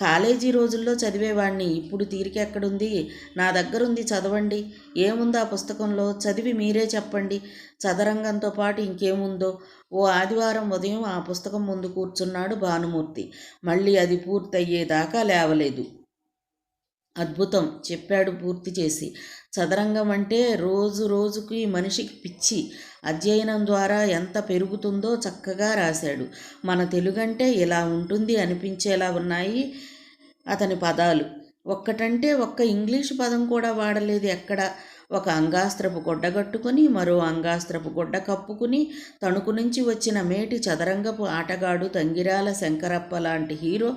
కాలేజీ రోజుల్లో చదివేవాణ్ణి. ఇప్పుడు తీరికెక్కడుంది? నా దగ్గరుంది, చదవండి. ఏముందో ఆ పుస్తకంలో? చదివి మీరే చెప్పండి. చదరంగంతో పాటు ఇంకేముందో? ఓ ఆదివారం ఉదయం ఆ పుస్తకం ముందు కూర్చున్నాడు భానుమూర్తి. మళ్ళీ అది పూర్తయ్యేదాకా లేవలేదు. అద్భుతం చెప్పాడు పూర్తి చేసి. చదరంగం అంటే రోజు రోజుకి మనిషికి పిచ్చి. అధ్యయనం ద్వారా ఎంత పెరుగుతుందో చక్కగా రాశాడు. మన తెలుగంటే ఇలా ఉంటుంది అనిపించేలా ఉన్నాయి అతని పదాలు. ఒక్కటంటే ఒక్క ఇంగ్లీషు పదం కూడా వాడలేదు ఎక్కడ. ఒక అంగాస్త్రపు గుడ్డ కట్టుకుని మరో అంగాస్త్రపు గుడ్డ కప్పుకుని తణుకు నుంచి వచ్చిన మేటి చదరంగపు ఆటగాడు తంగిరాల శంకరప్ప లాంటి హీరో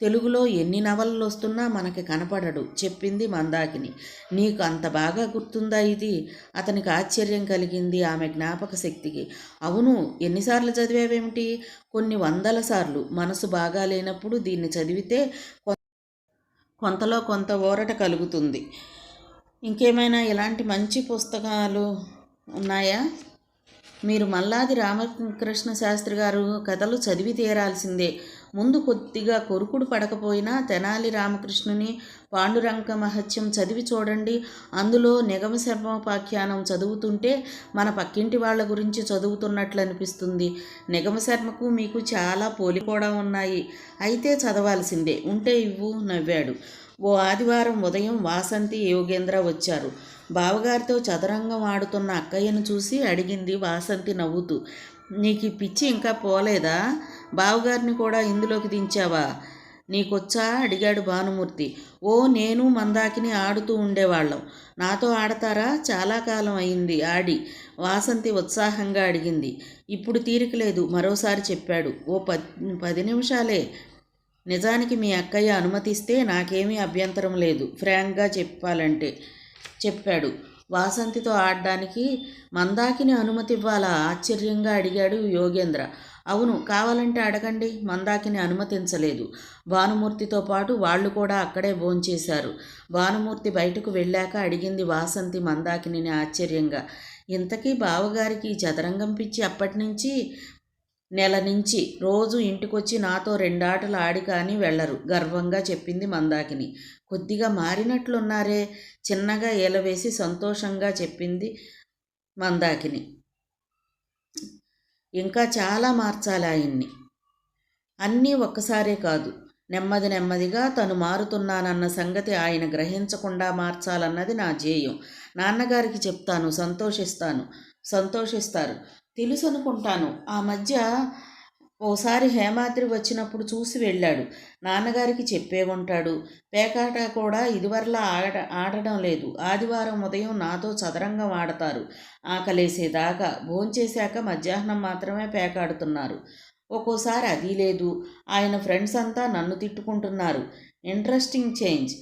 తెలుగులో ఎన్ని నవలలు వస్తున్నా మనకి కనపడడు చెప్పింది మందాకిని. నీకు అంత బాగా గుర్తుందా ఇది? అతనికి ఆశ్చర్యం కలిగింది ఆమె జ్ఞాపక శక్తికి. అవును, ఎన్నిసార్లు చదివావేమిటి? కొన్ని 100 సార్లు. మనసు బాగా లేనప్పుడు దీన్ని చదివితే కొంతలో కొంత ఊరట కలుగుతుంది. ఇంకేమైనా ఇలాంటి మంచి పుస్తకాలు ఉన్నాయా? మీరు మల్లాది రామకృష్ణ శాస్త్రి గారు కథలు చదివి తీరాల్సిందే. ముందు కొద్దిగా కొరుకుడు పడకపోయినా తెనాలి రామకృష్ణుని పాండురంగ మహత్యం చదివి చూడండి. అందులో నిగమ శర్మోపాఖ్యానం చదువుతుంటే మన పక్కింటి వాళ్ళ గురించి చదువుతున్నట్లు అనిపిస్తుంది. నిగమ శర్మకు మీకు చాలా పోలి కూడా ఉన్నాయి. అయితే చదవాల్సిందే. ఉంటే ఇవ్వు నవ్వాడు. ఓ ఆదివారం ఉదయం వాసంతి యోగేంద్ర వచ్చారు. బావగారితో చదరంగం ఆడుతున్న అక్కయ్యను చూసి అడిగింది వాసంతి నవ్వుతూ. నీకు ఈ పిచ్చి ఇంకా పోలేదా? బావగారిని కూడా ఇందులోకి దించావా? నీకొచ్చా? అడిగాడు భానుమూర్తి. ఓ, నేను మందాకిని ఆడుతూ ఉండేవాళ్ళం. నాతో ఆడతారా? చాలా కాలం అయింది ఆడి. వాసంతి ఉత్సాహంగా అడిగింది. ఇప్పుడు తీరిక లేదు, మరోసారి చెప్పాడు. ఓ 10 నిమిషాలే. నిజానికి మీ అక్కయ్య అనుమతిస్తే నాకేమీ అభ్యంతరం లేదు, ఫ్రాంక్గా చెప్పాడు. వాసంతితో ఆడడానికి మందాకిని అనుమతి ఇవ్వాలా? ఆశ్చర్యంగా అడిగాడు యోగేంద్ర. అవును, కావాలంటే అడగండి. మందాకిని అనుమతించలేదు. భానుమూర్తితో పాటు వాళ్ళు కూడా అక్కడే భోంచేశారు. భానుమూర్తి బయటకు వెళ్ళాక అడిగింది వాసంతి మందాకిని ఆశ్చర్యంగా. ఇంతకీ బావగారికి చదరంగం పిచ్చి అప్పటినుంచి? నెల నుంచి. రోజు ఇంటికొచ్చి నాతో 2 ఆటలు ఆడి కానీ వెళ్ళరు, గర్వంగా చెప్పింది మందాకిని. కొద్దిగా మారినట్లున్నారే, చిన్నగా ఏలవేసి సంతోషంగా చెప్పింది మందాకిని. ఇంకా చాలా మార్చాలి ఆయన్ని. అన్నీ ఒక్కసారే కాదు, నెమ్మది నెమ్మదిగా తను మారుతున్నానన్న సంగతి ఆయన గ్రహించకుండా మార్చాలన్నది నా ధ్యేయం. నాన్నగారికి చెప్తాను, సంతోషిస్తారు. తెలుసు అనుకుంటాను. ఆ మధ్య ఓసారి హేమాద్రి వచ్చినప్పుడు చూసి వెళ్ళాడు. నాన్నగారికి చెప్పే ఉంటాడు. పేకాట కూడా ఇదివరలా ఆడడం లేదు. ఆదివారం ఉదయం నాతో చదరంగం ఆడతారు ఆకలేసేదాకా. భోంచేశాక మధ్యాహ్నం మాత్రమే పేకాడుతున్నారు. ఒక్కోసారి అది లేదు. ఆయన ఫ్రెండ్స్ అంతా నన్ను తిట్టుకుంటున్నారు. Interesting change.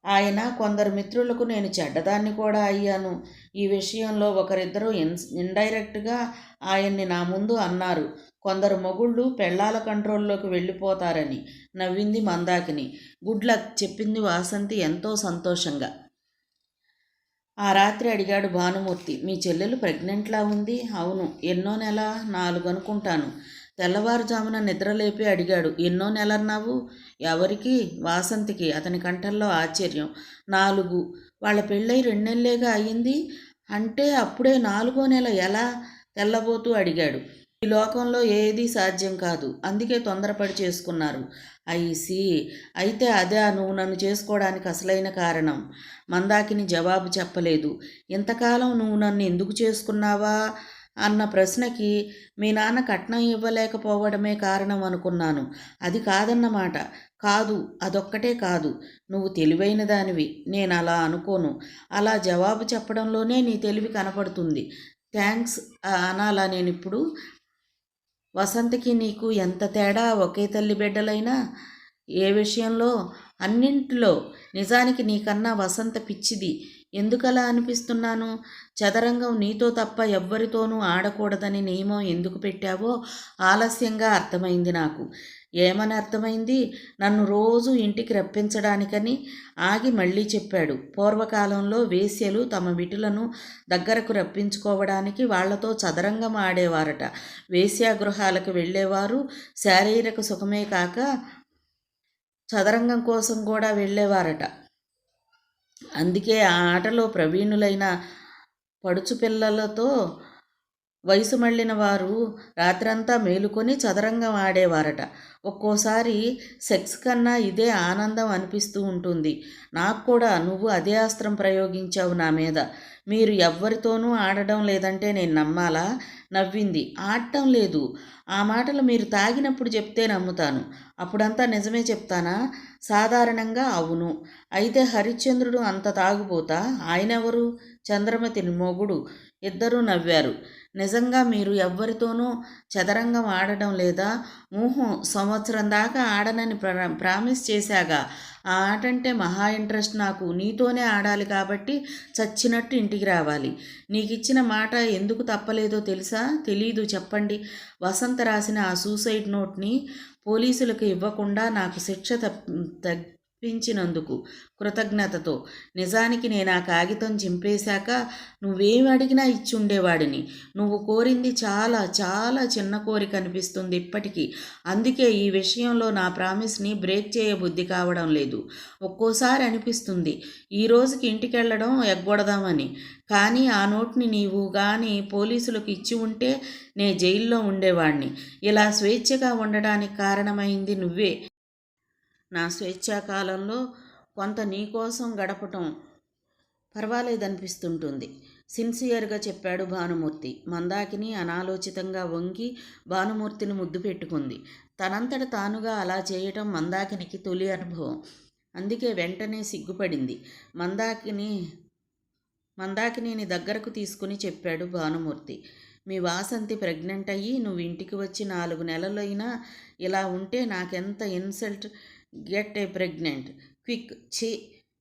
ఆయన కొందరు మిత్రులకు నేను చెడ్డదాన్ని కూడా అయ్యాను. ఈ విషయంలో ఒకరిద్దరు ఇండైరెక్ట్గా ఆయన్ని నా ముందు అన్నారు. కొందరు మొగుళ్ళు పెళ్ళాల కంట్రోల్లోకి వెళ్ళిపోతారని. నవ్వింది మందాకిని. గుడ్ లక్ చెప్పింది వాసంతి ఎంతో సంతోషంగా. ఆ రాత్రి అడిగాడు భానుమూర్తి. మీ చెల్లెలు ప్రెగ్నెంట్లా ఉంది? అవును. ఎన్నో నెల? 4 అనుకుంటాను. తెల్లవారుజామున నిద్రలేపి అడిగాడు. ఎన్నో నెలన్నావు? ఎవరికి? వాసంతికి. అతని కంఠంలో ఆశ్చర్యం. 4. వాళ్ళ పెళ్ళై 2 నెలలేగా అయ్యింది. అంటే అప్పుడే 4వ నెల ఎలా? తెల్లబోతూ అడిగాడు. ఈ లోకంలో ఏదీ సాధ్యం కాదు, అందుకే తొందరపడి చేసుకున్నారు. ఐసి. అయితే అదే నువ్వు నన్ను చేసుకోవడానికి అసలైన కారణం. మందాకిని జవాబు చెప్పలేదు. ఇంతకాలం నువ్వు నన్ను ఎందుకు చేసుకున్నావా అన్న ప్రశ్నకి మీ నాన్న కట్నం ఇవ్వలేకపోవడమే కారణం అనుకున్నాను. అది కాదన్నమాట. కాదు, అదొక్కటే కాదు. నువ్వు తెలివైన దానివి. నేను అలా అనుకోను. అలా జవాబు చెప్పడంలోనే నీ తెలివి కనపడుతుంది. థ్యాంక్స్ అనాలా నేనిప్పుడు? వసంతకి నీకు ఎంత తేడా, ఒకే తల్లి బిడ్డలైనా. ఏ విషయంలో? అన్నింటిలో. నిజానికి నీకన్నా వసంత పిచ్చిది. ఎందుకలా అనిపిస్తున్నాను? చదరంగం నీతో తప్ప ఎవ్వరితోనూ ఆడకూడదని నియమం ఎందుకు పెట్టావో ఆలస్యంగా అర్థమైంది నాకు. ఏమని అర్థమైంది? నన్ను రోజు ఇంటికి రప్పించడానికని. ఆగి మళ్ళీ చెప్పాడు. పూర్వకాలంలో వేశ్యలు తమ విటులను దగ్గరకు రప్పించుకోవడానికి వాళ్లతో చదరంగం ఆడేవారట. వేశ్యాగృహాలకు వెళ్ళేవారు శారీరక సుఖమే కాక చదరంగం కోసం కూడా వెళ్ళేవారట. అందుకే ఆ ఆటలో ప్రవీణులైన పడుచు పిల్లలతో వయసు మళ్ళిన వారు రాత్రంతా మేలుకొని చదరంగం ఆడేవారట. ఒక్కోసారి సెక్స్ కన్నా ఇదే ఆనందం అనిపిస్తూ ఉంటుంది. నాకు కూడా నువ్వు అదే అస్త్రం ప్రయోగించావు నా మీద. మీరు ఎవ్వరితోనూ ఆడడం లేదంటే నేను నమ్మాలా? నవ్వింది. ఆడటం లేదు. ఆ మాటలు మీరు తాగినప్పుడు చెప్తే నమ్ముతాను. అప్పుడంతా నిజమే చెప్తానా? సాధారణంగా అవును. అయితే హరిశ్చంద్రుడు అంత తాగుబోతా? ఆయనెవరు? చంద్రమతి మొగుడు. ఇద్దరూ నవ్వారు. నిజంగా మీరు ఎవ్వరితోనూ చదరంగం ఆడడం లేదా? సంవత్సరం దాకా ఆడనని ప్రామిస్ చేశాగా. ఆ ఆట అంటే మహా ఇంట్రెస్ట్ నాకు. నీతోనే ఆడాలి కాబట్టి చచ్చినట్టు ఇంటికి రావాలి. నీకిచ్చిన మాట ఎందుకు తప్పలేదో తెలుసా? తెలీదు, చెప్పండి. వసంత రాసిన ఆ సూసైడ్ నోట్ని పోలీసులకు ఇవ్వకుండా నాకు శిక్ష తప్పించినందుకు కృతజ్ఞతతో. నిజానికి నేను ఆ కాగితం చింపేశాక నువ్వేమి అడిగినా ఇచ్చి ఉండేవాడిని. నువ్వు కోరింది చాలా చాలా చిన్న కోరిక అనిపిస్తుంది ఇప్పటికీ. అందుకే ఈ విషయంలో నా ప్రామిస్ని బ్రేక్ చేయబుద్ధి కావడం లేదు. ఒక్కోసారి అనిపిస్తుంది ఈ రోజుకి ఇంటికెళ్ళడం ఎగ్గొడదామని. కానీ ఆ నోట్ని నీవు కానీ పోలీసులకు ఇచ్చి ఉంటే నే జైల్లో ఉండేవాణ్ణి. ఇలా స్వేచ్ఛగా ఉండడానికి కారణమైంది నువ్వే. నా స్వేచ్ఛాకాలంలో కొంత నీకోసం గడపటం పర్వాలేదనిపిస్తుంటుంది, సిన్సియర్గా చెప్పాడు భానుమూర్తి. మందాకిని అనాలోచితంగా వంగి భానుమూర్తిని ముద్దు పెట్టుకుంది. తనంతట తానుగా అలా చేయటం మందాకినికి తొలి అనుభవం. అందుకే వెంటనే సిగ్గుపడింది. మందాకిని దగ్గరకు తీసుకుని చెప్పాడు భానుమూర్తి. మీ వాసంతి ప్రెగ్నెంట్ అయ్యి నువ్వు ఇంటికి వచ్చి 4 నెలలైనా ఇలా ఉంటే నాకెంత insult. Get a pregnant quick. ఛీ,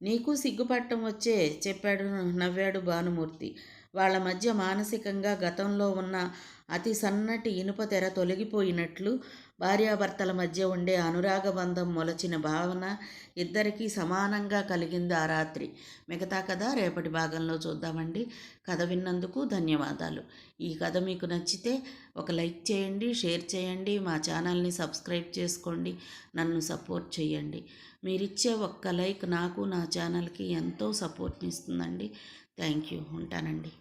నీకు సిగ్గుపట్టం వచ్చే చెప్పాడు. నవ్వాడు భానుమూర్తి. వాళ్ళ మధ్య మానసికంగా గతంలో ఉన్న అతి సన్నటి ఇనుప తెర తొలగిపోయినట్లు భార్యాభర్తల మధ్య ఉండే అనురాగ బంధం మొలచిన భావన ఇద్దరికీ సమానంగా కలిగింది ఆ రాత్రి. మిగతా కథ రేపటి భాగంలో చూద్దామండి. కథ విన్నందుకు ధన్యవాదాలు. ఈ కథ మీకు నచ్చితే ఒక లైక్ చేయండి, షేర్ చేయండి, మా ఛానల్ని సబ్స్క్రైబ్ చేసుకోండి, నన్ను సపోర్ట్ చేయండి. మీరిచ్చే ఒక్క లైక్ నాకు, నా ఛానల్కి ఎంతో సపోర్ట్ని ఇస్తుందండి. Thank you. ఉంటానండి.